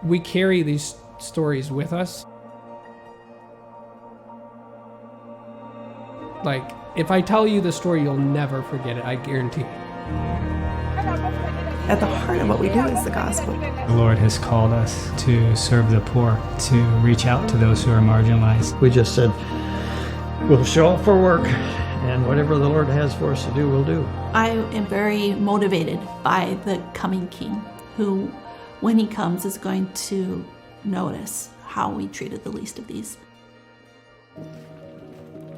We carry these stories with us. Like, if I tell you the story, you'll never forget it, I guarantee. At the heart of what we do is the gospel. The Lord has called us to serve the poor, to reach out to those who are marginalized. We just said, we'll show up for work, and whatever the Lord has for us to do, we'll do. I am very motivated by the coming King, who, when he comes, is going to notice how we treated the least of these.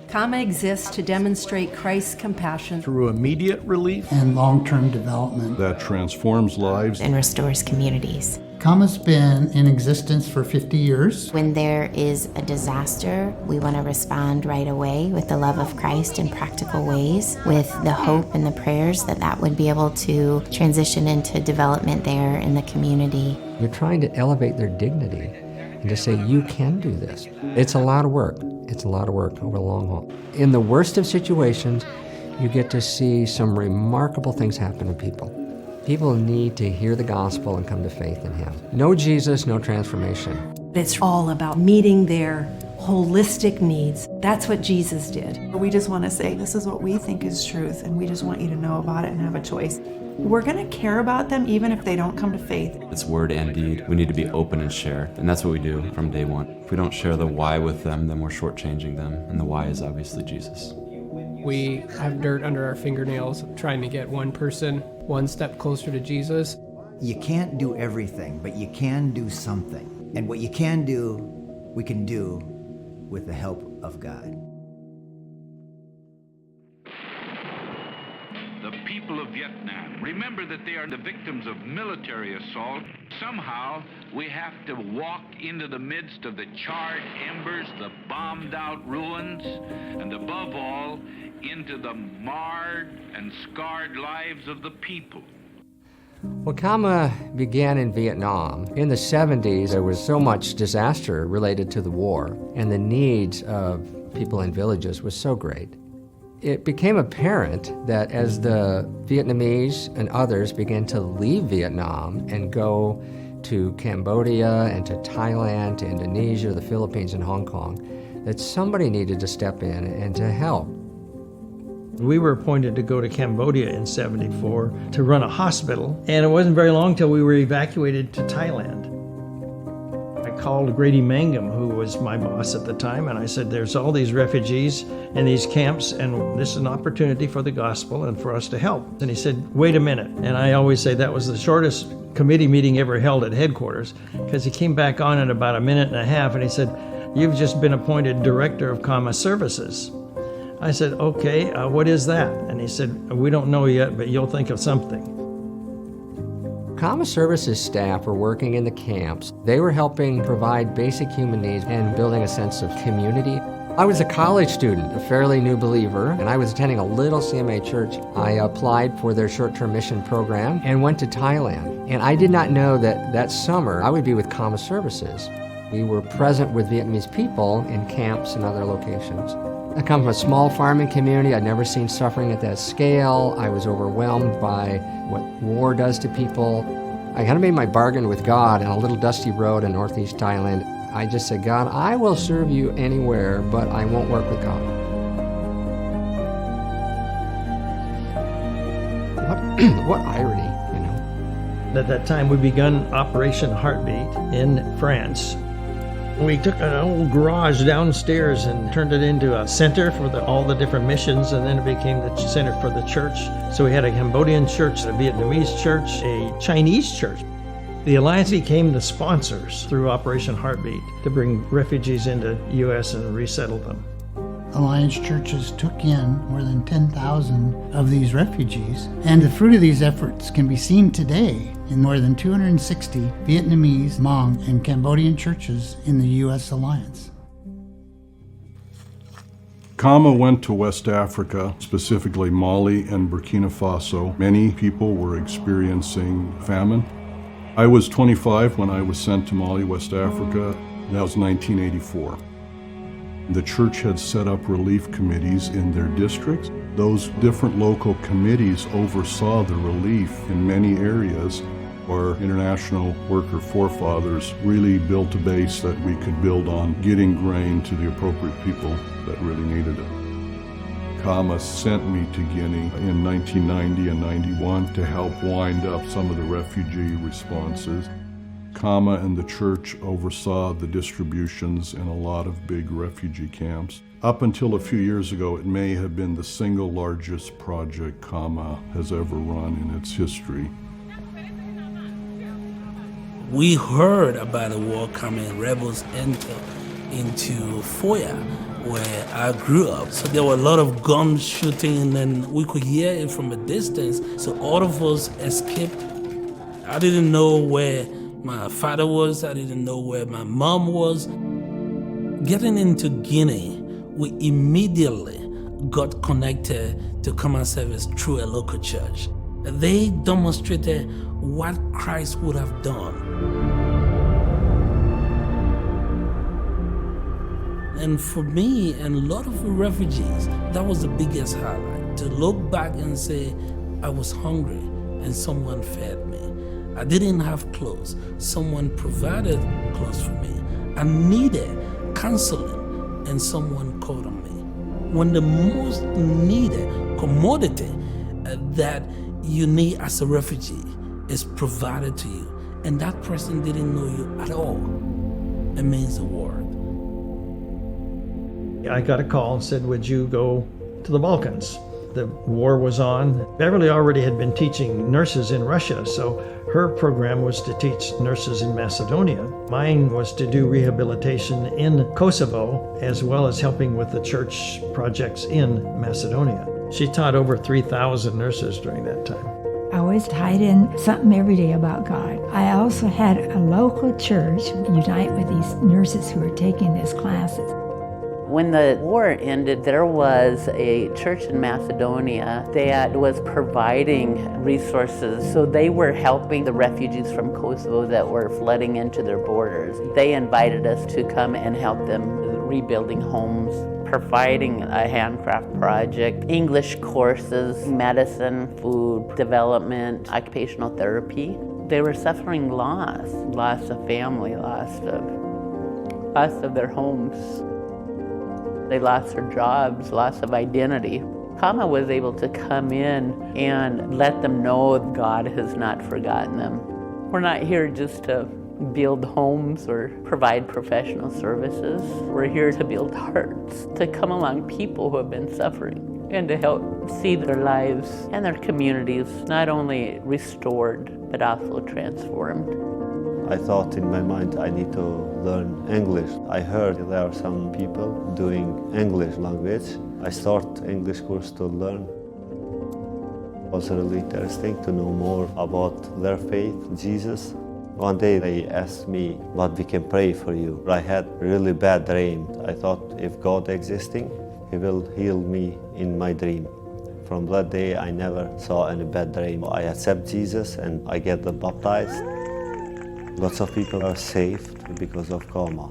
Cama exists to demonstrate Christ's compassion through immediate relief and long-term development that transforms lives and restores communities. Cama's been in existence for 50 years. When there is a disaster, we want to respond right away with the love of Christ in practical ways, with the hope and the prayers that would be able to transition into development there in the community. You're trying to elevate their dignity and to say, you can do this. It's a lot of work. It's a lot of work over the long haul. In the worst of situations, you get to see some remarkable things happen to people. People need to hear the gospel and come to faith in him. No Jesus, no transformation. It's all about meeting their holistic needs. That's what Jesus did. We just want to say, this is what we think is truth, and we just want you to know about it and have a choice. We're going to care about them even if they don't come to faith. It's word and deed. We need to be open and share, and that's what we do from day one. If we don't share the why with them, then we're shortchanging them, and the why is obviously Jesus. We have dirt under our fingernails trying to get one person one step closer to Jesus. You can't do everything, but you can do something. And what you can do, we can do with the help of God. The people of Vietnam, remember that they are the victims of military assault. Somehow, we have to walk into the midst of the charred embers, the bombed-out ruins, and above all, into the marred and scarred lives of the people. Well, Cama began in Vietnam. In the 70s, there was so much disaster related to the war, and the needs of people in villages was so great. It became apparent that as the Vietnamese and others began to leave Vietnam and go to Cambodia and to Thailand, to Indonesia, the Philippines, and Hong Kong, that somebody needed to step in and to help. We were appointed to go to Cambodia in '74 to run a hospital, and it wasn't very long till we were evacuated to Thailand. I called Grady Mangum, who was my boss at the time, and I said, there's all these refugees in these camps, and this is an opportunity for the gospel and for us to help. And he said, wait a minute. And I always say that was the shortest committee meeting ever held at headquarters, because he came back on in about a minute and a half, and he said, you've just been appointed director of Cama Services. I said, okay, what is that? And he said, we don't know yet, but you'll think of something. Cama Services staff were working in the camps. They were helping provide basic human needs and building a sense of community. I was a college student, a fairly new believer, and I was attending a little CMA church. I applied for their short-term mission program and went to Thailand. And I did not know that that summer I would be with Cama Services. We were present with Vietnamese people in camps and other locations. I come from a small farming community. I'd never seen suffering at that scale. I was overwhelmed by what war does to people. I kind of made my bargain with God on a little dusty road in northeast Thailand. I just said, God, I will serve you anywhere, but I won't work with God. What irony, you know. At that time, we begun Operation Heartbeat in France. We took an old garage downstairs and turned it into a center for all the different missions, and then it became the center for the church. So we had a Cambodian church, a Vietnamese church, a Chinese church. The Alliance became the sponsors through Operation Heartbeat to bring refugees into the U.S. and resettle them. Alliance churches took in more than 10,000 of these refugees, and the fruit of these efforts can be seen today in more than 260 Vietnamese, Hmong, and Cambodian churches in the U.S. Alliance. Cama went to West Africa, specifically Mali and Burkina Faso. Many people were experiencing famine. I was 25 when I was sent to Mali, West Africa. That was 1984. The church had set up relief committees in their districts. Those different local committees oversaw the relief in many areas. Our international worker forefathers really built a base that we could build on, getting grain to the appropriate people that really needed it. Cama sent me to Guinea in 1990 and 91 to help wind up some of the refugee responses. Cama and the church oversaw the distributions in a lot of big refugee camps. Up until a few years ago, it may have been the single largest project Cama has ever run in its history. We heard about the war coming, rebels enter into Foya, where I grew up. So there were a lot of gun shooting, and we could hear it from a distance. So all of us escaped. I didn't know where my father was. I didn't know where my mom was. Getting into Guinea, we immediately got connected to common service through a local church. They demonstrated what Christ would have done. And for me and a lot of refugees, that was the biggest highlight. To look back and say, I was hungry and someone fed me. I didn't have clothes. Someone provided clothes for me. I needed counseling and someone called on me. When the most needed commodity that you need as a refugee is provided to you, and that person didn't know you at all, it means the world. I got a call and said, would you go to the Balkans? The war was on. Beverly already had been teaching nurses in Russia, so her program was to teach nurses in Macedonia. Mine was to do rehabilitation in Kosovo, as well as helping with the church projects in Macedonia. She taught over 3,000 nurses during that time. I always tied in something every day about God. I also had a local church unite with these nurses who were taking these classes. When the war ended, there was a church in Macedonia that was providing resources. So they were helping the refugees from Kosovo that were flooding into their borders. They invited us to come and help them rebuilding homes, providing a handcraft project, English courses, medicine, food development, occupational therapy. They were suffering loss of family, loss of their homes. They lost their jobs, loss of identity. Cama was able to come in and let them know God has not forgotten them. We're not here just to build homes or provide professional services. We're here to build hearts, to come along people who have been suffering and to help see their lives and their communities not only restored, but also transformed. I thought in my mind I need to learn English. I heard there are some people doing English language. I start English course to learn. It was really interesting to know more about their faith, Jesus. One day they asked me, "But we can pray for you." I had really bad dream. I thought if God existing, He will heal me in my dream. From that day I never saw any bad dream. I accept Jesus and I get baptized. Lots of people are saved because of Cama.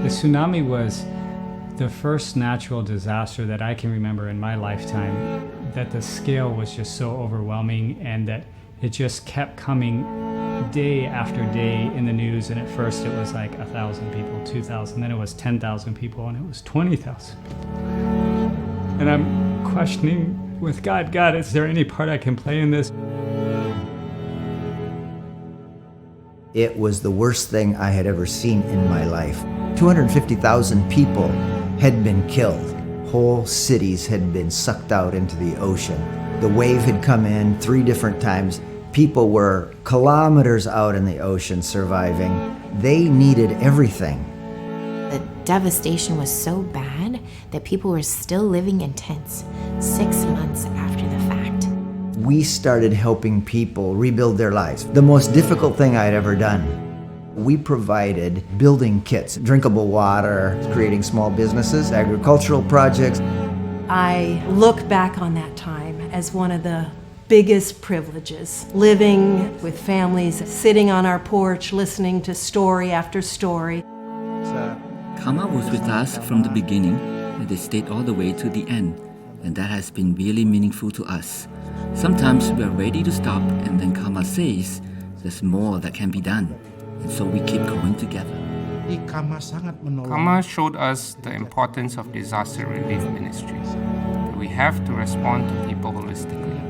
The tsunami was the first natural disaster that I can remember in my lifetime, that the scale was just so overwhelming and that it just kept coming day after day in the news. And at first it was like 1,000 people, 2,000, then it was 10,000 people, and it was 20,000 people. And I'm questioning with God, is there any part I can play in this? It was the worst thing I had ever seen in my life. 250,000 people had been killed. Whole cities had been sucked out into the ocean. The wave had come in 3 different times. People were kilometers out in the ocean surviving. They needed everything. The devastation was so bad that people were still living in tents 6 months after the fact. We started helping people rebuild their lives. The most difficult thing I'd ever done. We provided building kits, drinkable water, creating small businesses, agricultural projects. I look back on that time as one of the biggest privileges, living with families, sitting on our porch, listening to story after story. Cama was with us from the beginning, and they stayed all the way to the end. and that has been really meaningful to us. Sometimes we are ready to stop, and then Cama says there's more that can be done, and so we keep going together. Cama showed us the importance of disaster relief ministries. We have to respond to people holistically.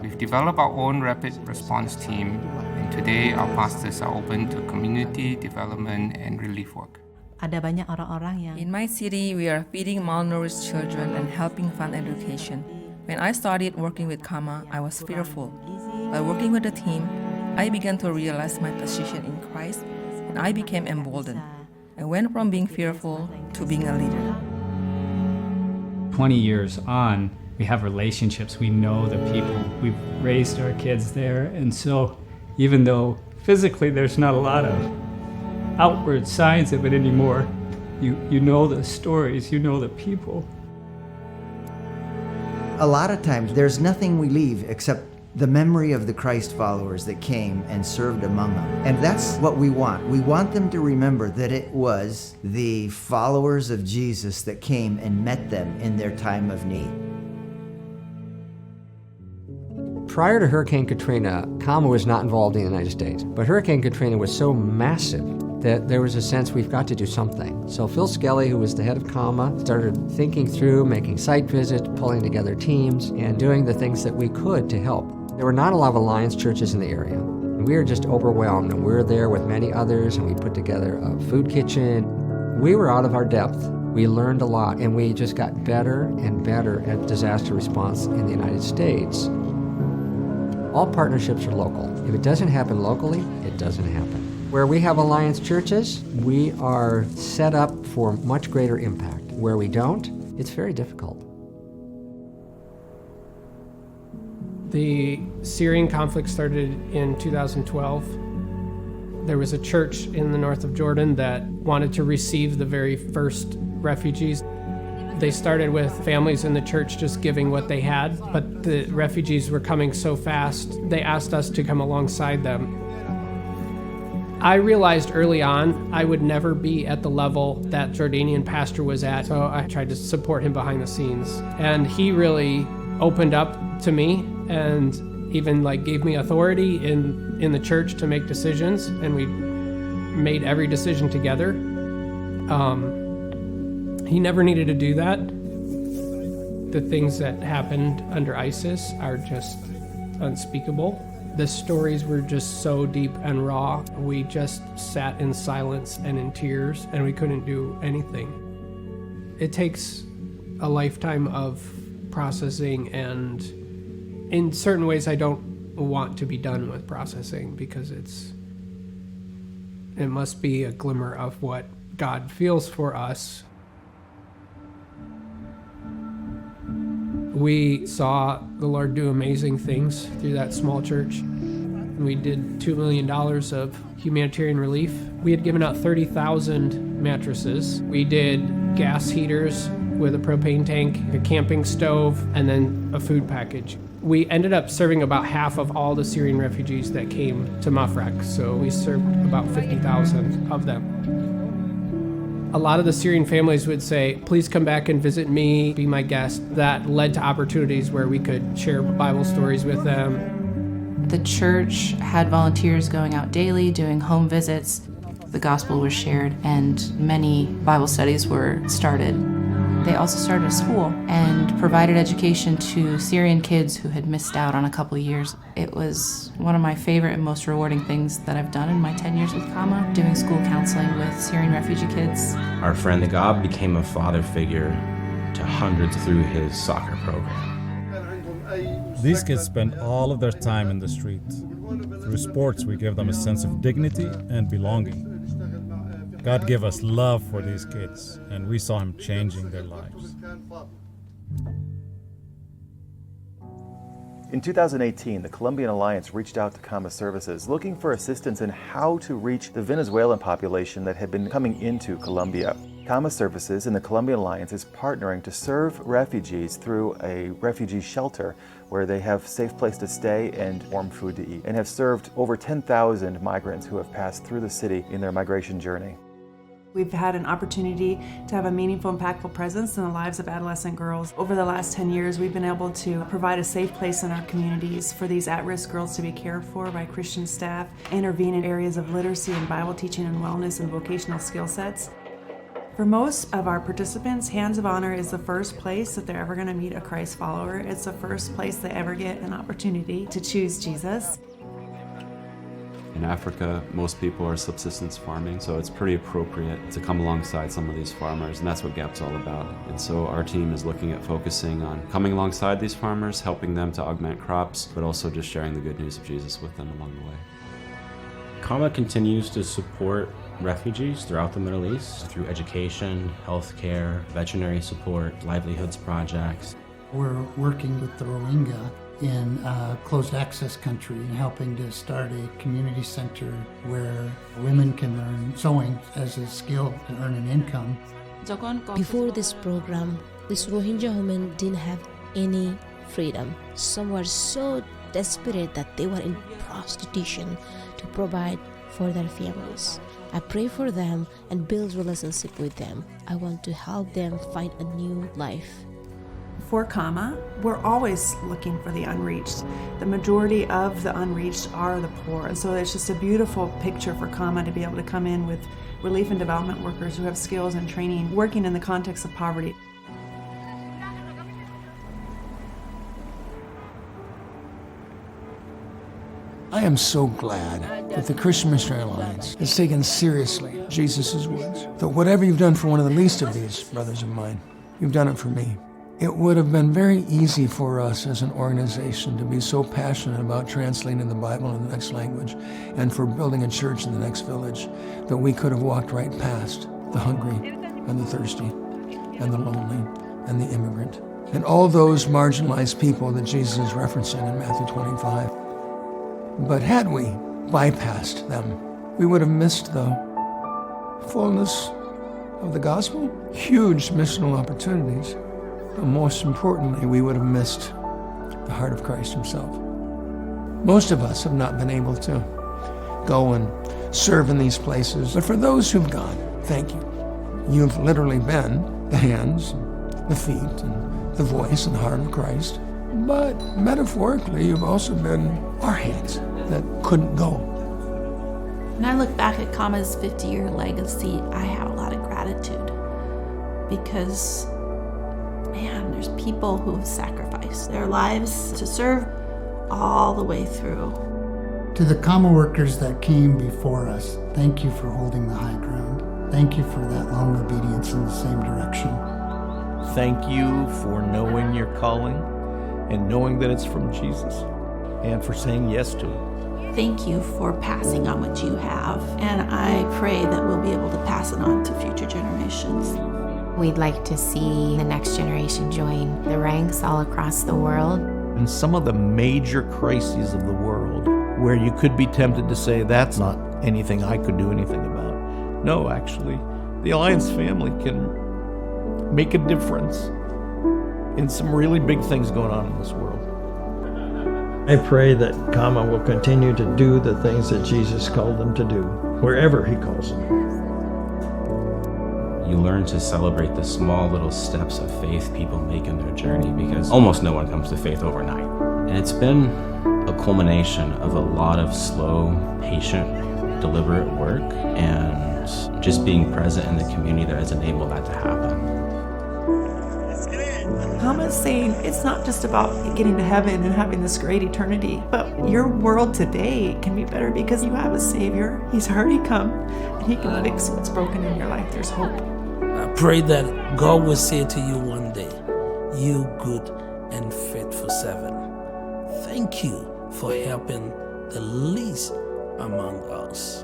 We've developed our own rapid response team, and today our pastors are open to community development and relief work. Ada banyak orang-orang yang In my city, we are feeding malnourished children and helping fund education. When I started working with Cama, I was fearful. By working with the team, I began to realize my position in Christ, and I became emboldened. I went from being fearful to being a leader. 20 years on, we have relationships. We know the people. We've raised our kids there. And so even though physically there's not a lot of outward signs of it anymore, you know the stories, you know the people. A lot of times there's nothing we leave except the memory of the Christ followers that came and served among them. And that's what we want. We want them to remember that it was the followers of Jesus that came and met them in their time of need. Prior to Hurricane Katrina, Cama was not involved in the United States. But Hurricane Katrina was so massive that there was a sense we've got to do something. So Phil Skelly, who was the head of Cama, started thinking through, making site visits, pulling together teams, and doing the things that we could to help. There were not a lot of Alliance churches in the area. And we were just overwhelmed, and we were there with many others, and we put together a food kitchen. We were out of our depth. We learned a lot, and we just got better and better at disaster response in the United States. All partnerships are local. If it doesn't happen locally, it doesn't happen. Where we have Alliance churches, we are set up for much greater impact. Where we don't, it's very difficult. The Syrian conflict started in 2012. There was a church in the north of Jordan that wanted to receive the very first refugees. They started with families in the church just giving what they had, but the refugees were coming so fast, they asked us to come alongside them. I realized early on I would never be at the level that Jordanian pastor was at, so I tried to support him behind the scenes. And he really opened up to me and even gave me authority in the church to make decisions, and we made every decision together. He never needed to do that. The things that happened under ISIS are just unspeakable. The stories were just so deep and raw. We just sat in silence and in tears, and we couldn't do anything. It takes a lifetime of processing, and in certain ways I don't want to be done with processing, because it must be a glimmer of what God feels for us. We saw the Lord do amazing things through that small church. We did $2 million of humanitarian relief. We had given out 30,000 mattresses. We did gas heaters with a propane tank, a camping stove, and then a food package. We ended up serving about half of all the Syrian refugees that came to Mafraq, so we served about 50,000 of them. A lot of the Syrian families would say, please come back and visit me, be my guest. That led to opportunities where we could share Bible stories with them. The church had volunteers going out daily, doing home visits. The gospel was shared, and many Bible studies were started. They also started a school and provided education to Syrian kids who had missed out on a couple of years. It was one of my favorite and most rewarding things that I've done in my 10 years with Cama, doing school counseling with Syrian refugee kids. Our friend Nagab became a father figure to hundreds through his soccer program. These kids spend all of their time in the street. Through sports, we give them a sense of dignity and belonging. God gave us love for these kids, and we saw Him changing their lives. In 2018, the Colombian Alliance reached out to Cama Services looking for assistance in how to reach the Venezuelan population that had been coming into Colombia. Cama Services and the Colombian Alliance is partnering to serve refugees through a refugee shelter where they have a safe place to stay and warm food to eat, and have served over 10,000 migrants who have passed through the city in their migration journey. We've had an opportunity to have a meaningful, impactful presence in the lives of adolescent girls. Over the last 10 years, we've been able to provide a safe place in our communities for these at-risk girls to be cared for by Christian staff, intervene in areas of literacy and Bible teaching and wellness and vocational skill sets. For most of our participants, Hands of Honor is the first place that they're ever going to meet a Christ follower. It's the first place they ever get an opportunity to choose Jesus. In Africa, most people are subsistence farming, so it's pretty appropriate to come alongside some of these farmers, and that's what GAP's all about. And so our team is looking at focusing on coming alongside these farmers, helping them to augment crops, but also just sharing the good news of Jesus with them along the way. Cama continues to support refugees throughout the Middle East through education, healthcare, veterinary support, livelihoods projects. We're working with the Rohingya in a closed access country and helping to start a community center where women can learn sewing as a skill to earn an income. Before this program, these Rohingya women didn't have any freedom. Some were so desperate that they were in prostitution to provide for their families. I pray for them and build relationship with them. I want to help them find a new life. For Cama, we're always looking for the unreached. The majority of the unreached are the poor, and so it's just a beautiful picture for Cama to be able to come in with relief and development workers who have skills and training, working in the context of poverty. I am so glad that the Christian Missionary Alliance has taken seriously Jesus' words, that whatever you've done for one of the least of these brothers of mine, you've done it for me. It would have been very easy for us as an organization to be so passionate about translating the Bible in the next language and for building a church in the next village that we could have walked right past the hungry and the thirsty and the lonely and the immigrant and all those marginalized people that Jesus is referencing in Matthew 25. But had we bypassed them, we would have missed the fullness of the gospel, huge missional opportunities. But most importantly, we would have missed the heart of Christ himself. Most of us have not been able to go and serve in these places, but for those who've gone, thank you. You've literally been the hands, the feet, and the voice and the heart of Christ. But metaphorically, you've also been our hands that couldn't go. When I look back at Cama's 50-year legacy, I have a lot of gratitude because, man, there's people who have sacrificed their lives to serve all the way through. To the Cama workers that came before us, thank you for holding the high ground. Thank you for that long obedience in the same direction. Thank you for knowing your calling and knowing that it's from Jesus and for saying yes to it. Thank you for passing on what you have, and I pray that we'll be able to pass it on to future generations. We'd like to see the next generation join the ranks all across the world. In some of the major crises of the world, where you could be tempted to say, that's not anything I could do anything about. No, actually, the Alliance family can make a difference in some really big things going on in this world. I pray that Cama will continue to do the things that Jesus called them to do, wherever he calls them. You learn to celebrate the small little steps of faith people make in their journey because almost no one comes to faith overnight. And it's been a culmination of a lot of slow, patient, deliberate work and just being present in the community that has enabled that to happen. Cama's saying it's not just about getting to heaven and having this great eternity, but your world today can be better because you have a Savior. He's already come, and he can fix what's broken in your life. There's hope. I pray that God will say to you one day, you good and faithful servant, thank you for helping the least among us.